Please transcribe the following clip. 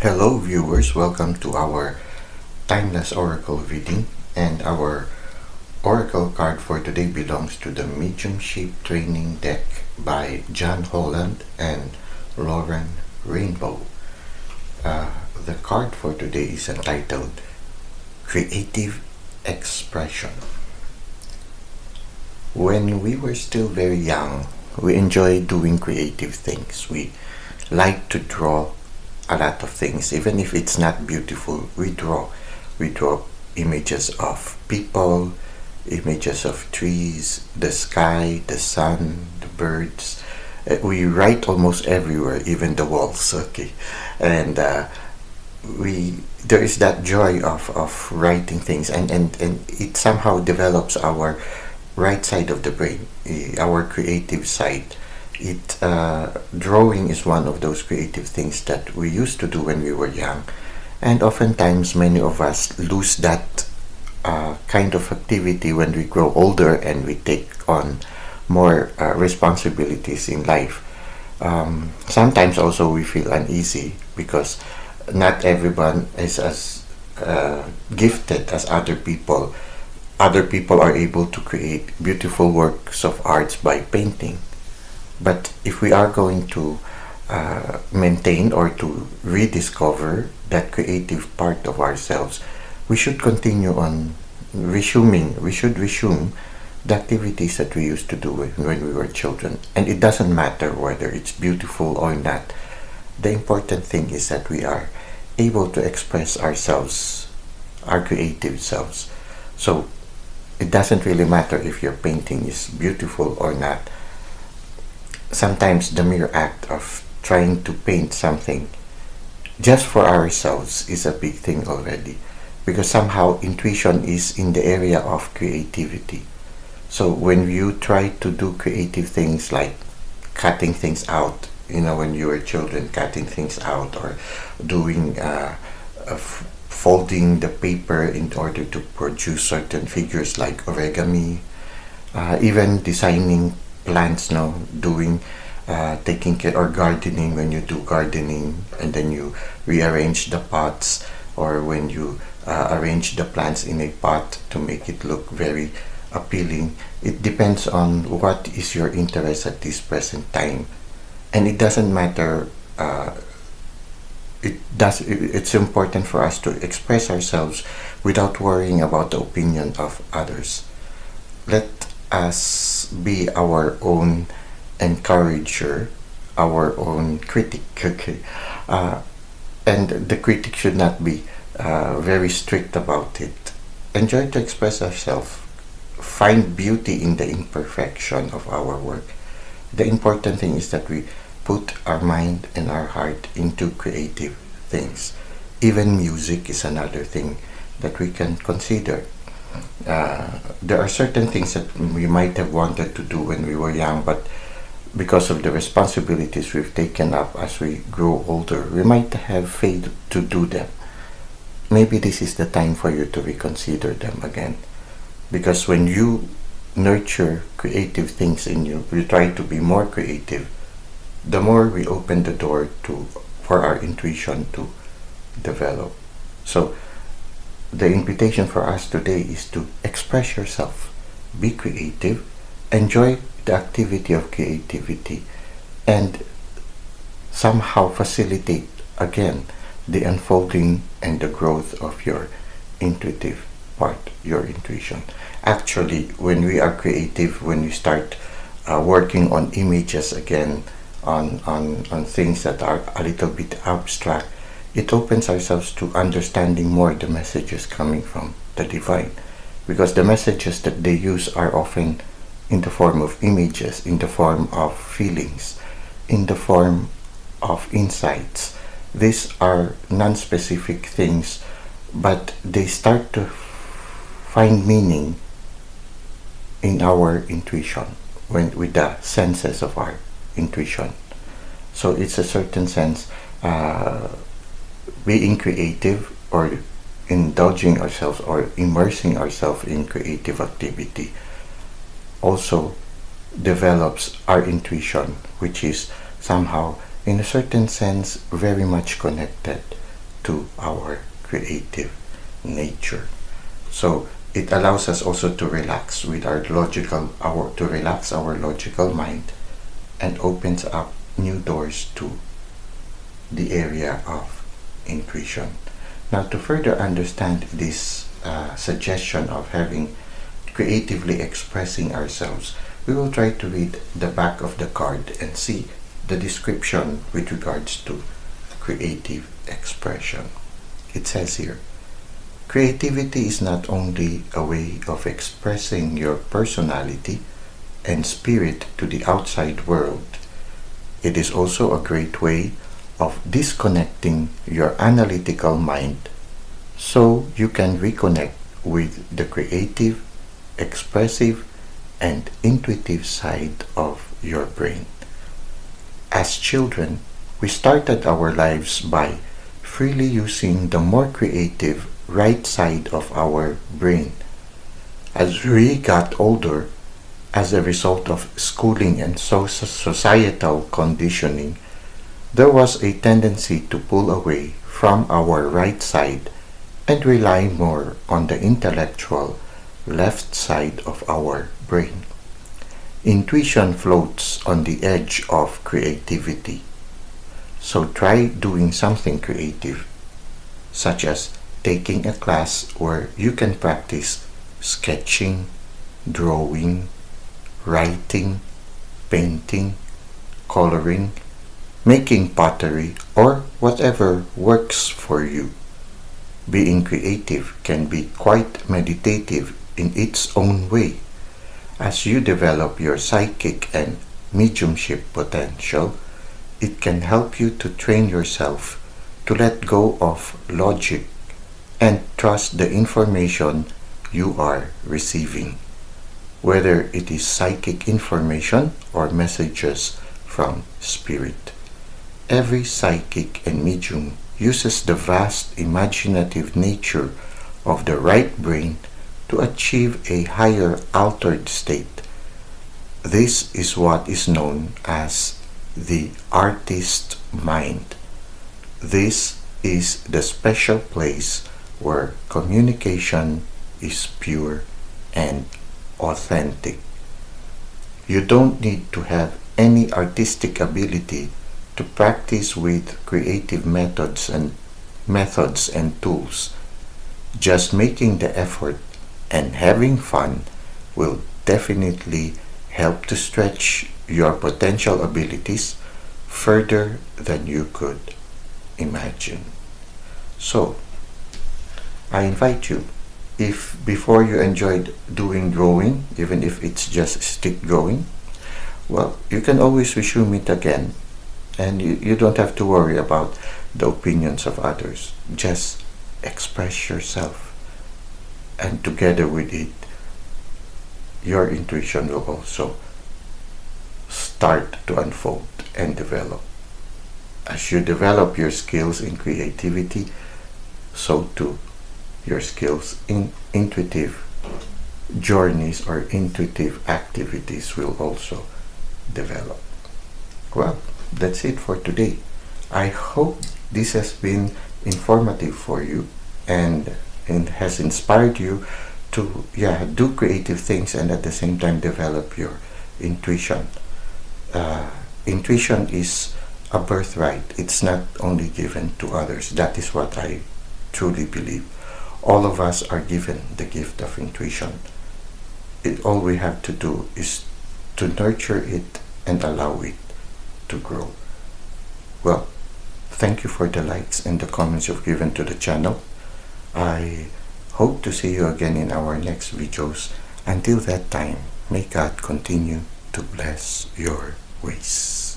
Hello viewers, welcome to our Timeless Oracle reading, and our Oracle card for today belongs to the Mediumship Training Deck by John Holland and Lauren Rainbow. The card for today is entitled Creative Expression. When we were still very young, we enjoyed doing creative things. We like to draw a lot of things. Even if it's not beautiful, we draw images of people, images of trees, the sky, the sun, the birds. We write almost everywhere, even the walls. Okay, and there is that joy of writing things, and it somehow develops our right side of the brain, our creative side. Drawing is one of those creative things that we used to do when we were young, and oftentimes many of us lose that kind of activity when we grow older and we take on more responsibilities in life. Sometimes also we feel uneasy because not everyone is as gifted as other people. Other people are able to create beautiful works of arts by painting. But if we are going to maintain or to rediscover that creative part of ourselves, we should continue on resuming. We should resume the activities that we used to do when we were children. And it doesn't matter whether it's beautiful or not. The important thing is that we are able to express ourselves, our creative selves. So it doesn't really matter if your painting is beautiful or not. Sometimes the mere act of trying to paint something just for ourselves is a big thing already, because somehow intuition is in the area of creativity. So when you try to do creative things like cutting things out, when you were children, cutting things out, or doing folding the paper in order to produce certain figures like origami, even designing plants, doing taking care, or gardening, when you do gardening and then you rearrange the pots, or when you arrange the plants in a pot to make it look very appealing. It depends on what is your interest at this present time, and it doesn't matter. It's important for us to express ourselves without worrying about the opinion of others. Let us be our own encourager, our own critic. Okay, and the critic should not be very strict about it. Enjoy to express ourselves. Find beauty in the imperfection of our work. The important thing is that we put our mind and our heart into creative things. Even music is another thing that we can consider. There are certain things that we might have wanted to do when we were young, but because of the responsibilities we've taken up as we grow older, we might have failed to do them. Maybe this is the time for you to reconsider them again, because when you nurture creative things in you, you try to be more creative, the more we open the door for our intuition to develop. So the invitation for us today is to express yourself, be creative, enjoy the activity of creativity, and somehow facilitate again the unfolding and the growth of your intuitive part, your intuition. Actually, when we are creative, when we start working on images again, on things that are a little bit abstract, it opens ourselves to understanding more the messages coming from the divine, because the messages that they use are often in the form of images, in the form of feelings, in the form of insights. These are non-specific things, but they start to find meaning in our intuition, with the senses of our intuition. So it's a certain sense, being creative, or indulging ourselves or immersing ourselves in creative activity, also develops our intuition, which is somehow, in a certain sense, very much connected to our creative nature. So it allows us also to relax with our to relax our logical mind, and opens up new doors to the area of intuition. Now, to further understand this suggestion of having creatively expressing ourselves, we will try to read the back of the card and see the description with regards to creative expression. It says here, creativity is not only a way of expressing your personality and spirit to the outside world, it is also a great way of disconnecting your analytical mind so you can reconnect with the creative, expressive, and intuitive side of your brain. As children, we started our lives by freely using the more creative right side of our brain. As we got older, as a result of schooling and societal conditioning, there was a tendency to pull away from our right side and rely more on the intellectual left side of our brain. Intuition floats on the edge of creativity. So try doing something creative, such as taking a class where you can practice sketching, drawing, writing, painting, coloring, making pottery, or whatever works for you. Being creative can be quite meditative in its own way. As you develop your psychic and mediumship potential, it can help you to train yourself to let go of logic and trust the information you are receiving, whether it is psychic information or messages from spirit. Every psychic and medium uses the vast imaginative nature of the right brain to achieve a higher altered state. This is what is known as the artist mind. This is the special place where communication is pure and authentic. You don't need to have any artistic ability to practice with creative methods and tools. Just making the effort and having fun will definitely help to stretch your potential abilities further than you could imagine. So, I invite you, if before you enjoyed doing drawing, even if it's just stick drawing, well, you can always resume it again, and you don't have to worry about the opinions of others. Just express yourself, and together with it, your intuition will also start to unfold and develop. As you develop your skills in creativity, so too your skills in intuitive journeys or intuitive activities will also develop. Well, that's it for today. I hope this has been informative for you and has inspired you to do creative things and at the same time develop your intuition. Intuition is a birthright. It's not only given to others. That is what I truly believe. All of us are given the gift of intuition. All we have to do is to nurture it and allow it to grow. Well, thank you for the likes and the comments you've given to the channel. I hope to see you again in our next videos. Until that time, may God continue to bless your ways.